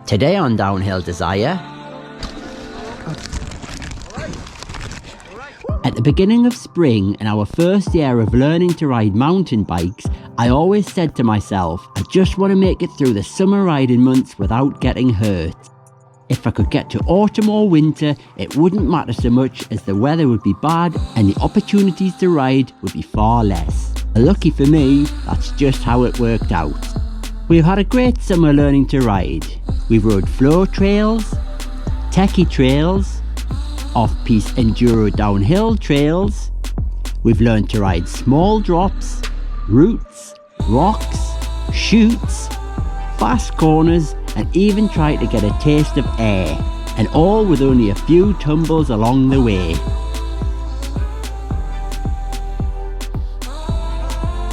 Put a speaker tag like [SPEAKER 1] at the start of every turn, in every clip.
[SPEAKER 1] Today on Downhill Desire, at the beginning of spring and our first year of learning to ride mountain bikes, I always said to myself, I just want to make it through the summer riding months without getting hurt. If I could get to autumn or winter, it wouldn't matter so much as the weather would be bad and the opportunities to ride would be far less. Lucky for me, that's just how it worked out. We've had a great summer learning to ride. We've rode flow trails, techie trails, off-piste enduro downhill trails. We've learned to ride small drops, roots, rocks, chutes, fast corners, and even tried to get a taste of air, and all with only a few tumbles along the way.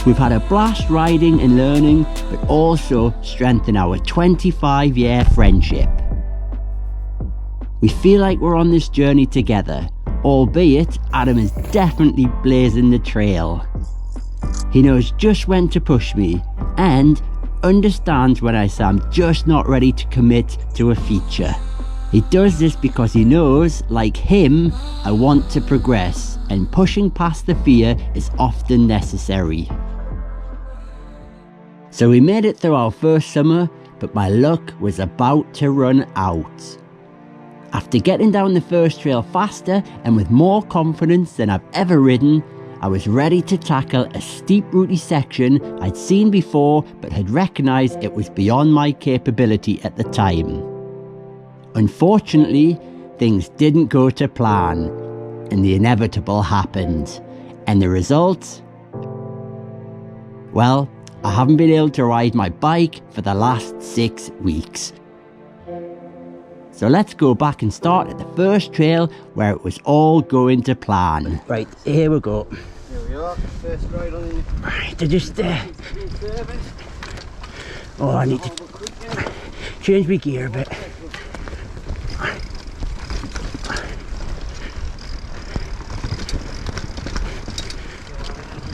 [SPEAKER 1] We've had a blast riding and learning, but also strengthened our 25-year friendship. We feel like we're on this journey together, albeit Adam is definitely blazing the trail. He knows just when to push me and understands when I say I'm just not ready to commit to a feature. He does this because he knows, like him, I want to progress, and pushing past the fear is often necessary. So we made it through our first summer, but my luck was about to run out. After getting down the first trail faster and with more confidence than I've ever ridden, I was ready to tackle a steep rooty section I'd seen before but had recognised it was beyond my capability at the time. Unfortunately, things didn't go to plan, and the inevitable happened. And the result? Well, I haven't been able to ride my bike for the last 6 weeks. So let's go back and start at the first trail where it was all going to plan. Right, here we go.
[SPEAKER 2] Here we are, first ride on the...
[SPEAKER 1] Right, to just oh, I need to change my gear a bit.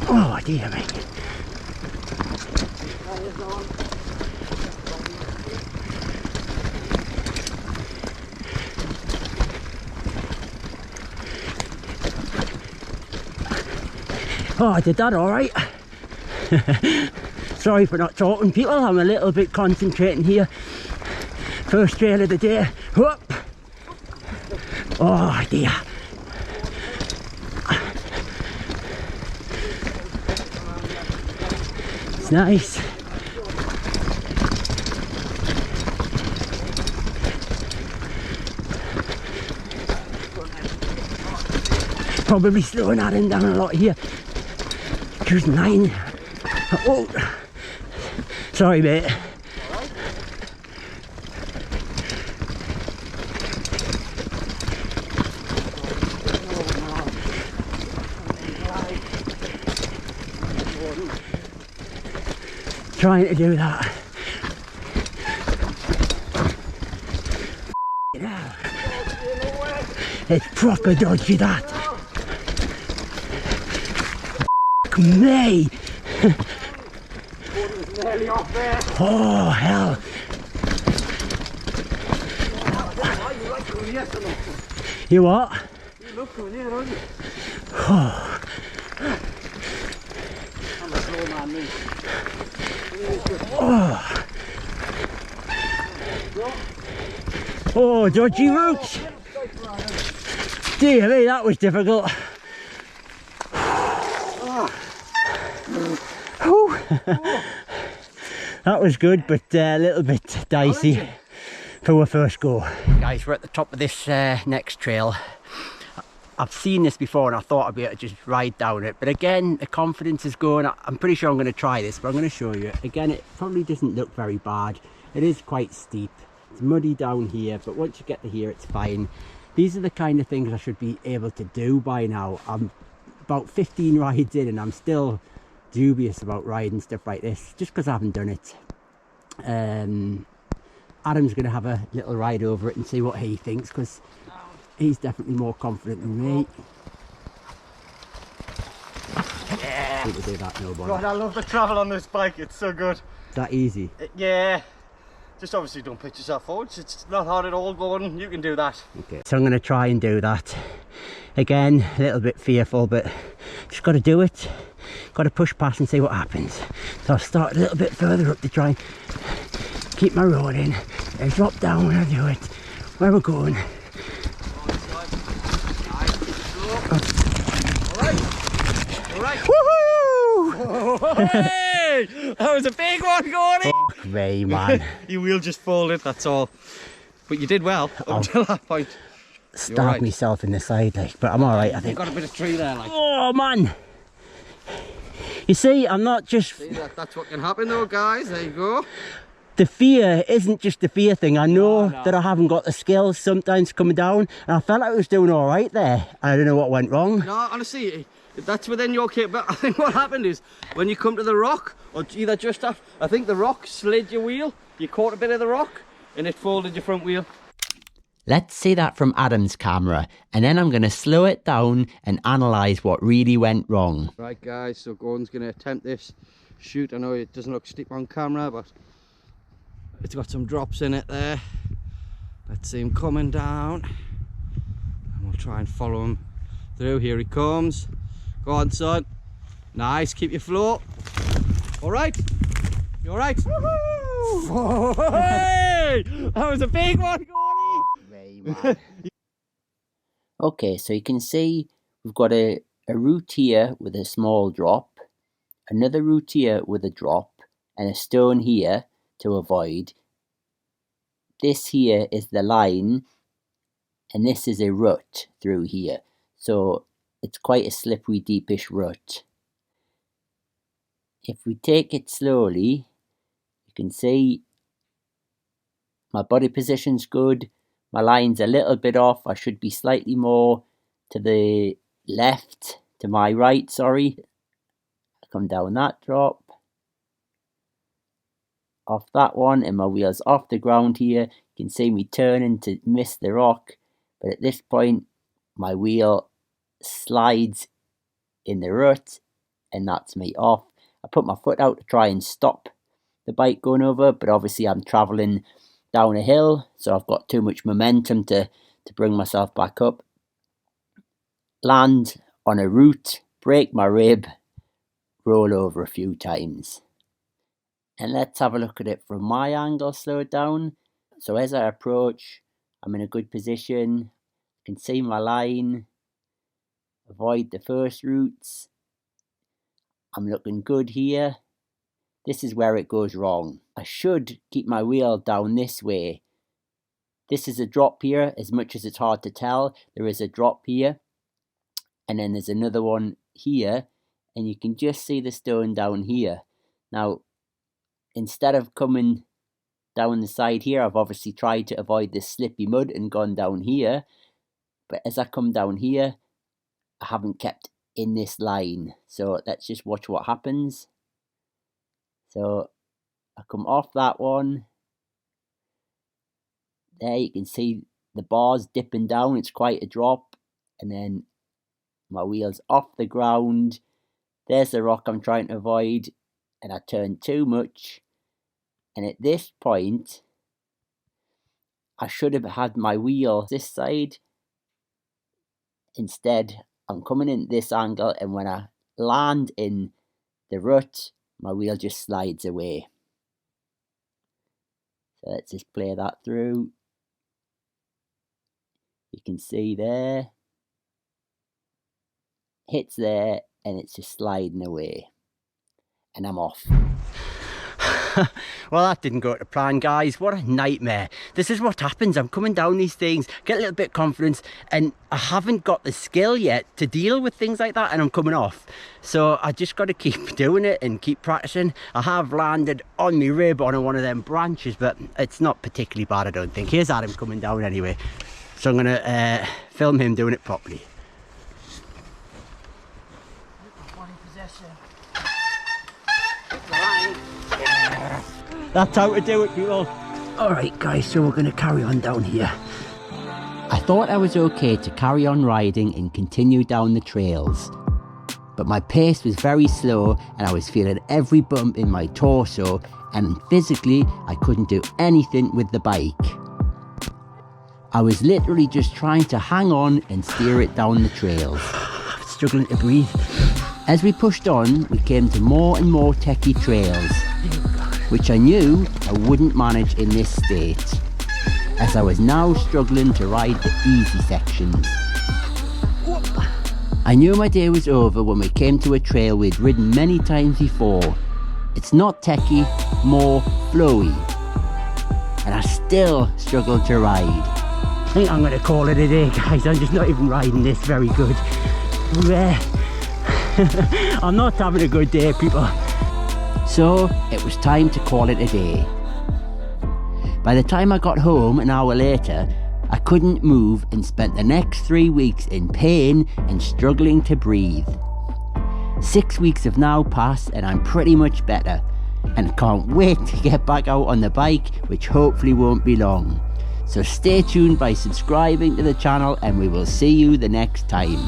[SPEAKER 1] Oh dear me. Oh, I did that alright. Sorry for not talking, people. I'm a little bit concentrating here. First trail of the day. Whoop. Oh dear. It's nice. Probably slowing Adam down a lot here. Choose 9. Oh, sorry mate. Trying to do that. It's proper dodgy that. Me! Oh hell! You what?
[SPEAKER 2] You look good here, don't you?
[SPEAKER 1] Oh.
[SPEAKER 2] I'm a slow man, me.
[SPEAKER 1] Oh. Oh, dodgy roots! Dear me, that was difficult. That was good, but a little bit dicey for our first go. Guys, we're at the top of this next trail. I've seen this before and I thought I'd be able to just ride down it, but again the confidence is going. I'm pretty sure I'm going to try this, but I'm going to show you. Again, it probably doesn't look very bad. It is quite steep. It's muddy down here, but once you get to here it's fine. These are the kind of things I should be able to do by now. I'm about 15 rides in and I'm still dubious about riding stuff like this just because I haven't done it. Adam's going to have a little ride over it and see what he thinks, because he's definitely more confident than me. Yeah. Do that, no bother.
[SPEAKER 2] God, I love the travel on this bike. It's so good.
[SPEAKER 1] That easy?
[SPEAKER 2] Yeah. Just obviously don't pitch yourself forward. It's not hard at all, Gordon. You can do that.
[SPEAKER 1] Okay. So I'm going to try and do that. Again, a little bit fearful, but just got to do it. Got to push past and see what happens. So I'll start a little bit further up to try and keep my roll in and drop down when I do it. Where we're going.
[SPEAKER 2] Alright.
[SPEAKER 1] Woohoo!
[SPEAKER 2] Hey! That was a big one, Gordon!
[SPEAKER 1] Fuck me, man.
[SPEAKER 2] Your wheel just folded, that's all. But you did well up until that point.
[SPEAKER 1] Stabbed myself in the side, like, but I'm alright, I think.
[SPEAKER 2] You've got a bit of tree there, like.
[SPEAKER 1] Oh, man! You see, I'm not just...
[SPEAKER 2] See, that's what can happen though, guys. There you go.
[SPEAKER 1] The fear isn't just the fear thing. I know that I haven't got the skills sometimes coming down, and I felt like I was doing all right there. I don't know what went wrong.
[SPEAKER 2] No, honestly, that's within your kit. But I think what happened is when you come to the rock, or either just after, I think the rock slid your wheel. You caught a bit of the rock, and it folded your front wheel.
[SPEAKER 1] Let's see that from Adam's camera, and then I'm going to slow it down and analyse what really went wrong.
[SPEAKER 2] Right, guys. So Gordon's going to attempt this shoot. I know it doesn't look steep on camera, but it's got some drops in it there. Let's see him coming down, and we'll try and follow him through. Here he comes. Go on, son. Nice, keep your flow. All right, you all right? Woohoo! Hey! That was a big one, Gordy.
[SPEAKER 1] Okay, so you can see we've got a root here with a small drop, another root here with a drop, and a stone here to avoid. This here is the line, and this is a rut through here, so it's quite a slippery, deepish rut. If we take it slowly, you can see my body position's good, my line's a little bit off. I should be slightly more to the left, to my right, sorry. I come down that drop, off that one, and my wheel's off the ground here. You can see me turning to miss the rock, but at this point my wheel slides in the rut, and that's me off. I put my foot out to try and stop the bike going over, but obviously I'm travelling down a hill, so I've got too much momentum to bring myself back up. Land on a root, break my rib, roll over a few times. And let's have a look at it from my angle, slow it down. So as I approach, I'm in a good position. I can see my line, avoid the first roots. I'm looking good here. This is where it goes wrong. I should keep my wheel down this way. This is a drop here, as much as it's hard to tell. There is a drop here, and then there's another one here, and you can just see the stone down here. Now, instead of coming down the side here, I've obviously tried to avoid this slippy mud and gone down here, but as I come down here, I haven't kept in this line. So let's just watch what happens. So I come off that one. There you can see the bars dipping down. It's quite a drop. And then my wheel's off the ground. There's the rock I'm trying to avoid. And I turned too much. And at this point, I should have had my wheel this side. Instead, I'm coming in this angle, and when I land in the rut, my wheel just slides away. So let's just play that through. You can see there, hits there, and it's just sliding away. And I'm off. Well, that didn't go to plan, guys. What a nightmare. This is what happens. I'm coming down these things, get a little bit of confidence, and I haven't got the skill yet to deal with things like that, and I'm coming off. So I just got to keep doing it and keep practicing. I have landed on my rib on one of them branches, but it's not particularly bad, I don't think. Here's Adam coming down anyway. So I'm going to film him doing it properly. That's how to do it, people. Alright guys, so we're going to carry on down here. I thought I was okay to carry on riding and continue down the trails. But my pace was very slow, and I was feeling every bump in my torso and physically I couldn't do anything with the bike. I was literally just trying to hang on and steer it down the trails. I'm struggling to breathe. As we pushed on, we came to more and more techie trails, which I knew I wouldn't manage in this state, as I was now struggling to ride the easy sections. I knew my day was over when we came to a trail we'd ridden many times before. It's not techie, more flowy, and I still struggled to ride. I think I'm going to call it a day, guys. I'm just not even riding this very good. I'm not having a good day, people. So it was time to call it a day. By the time I got home an hour later, I couldn't move and spent the next 3 weeks in pain and struggling to breathe. 6 weeks have now passed and I'm pretty much better, and I can't wait to get back out on the bike, which hopefully won't be long. So stay tuned by subscribing to the channel, and we will see you the next time.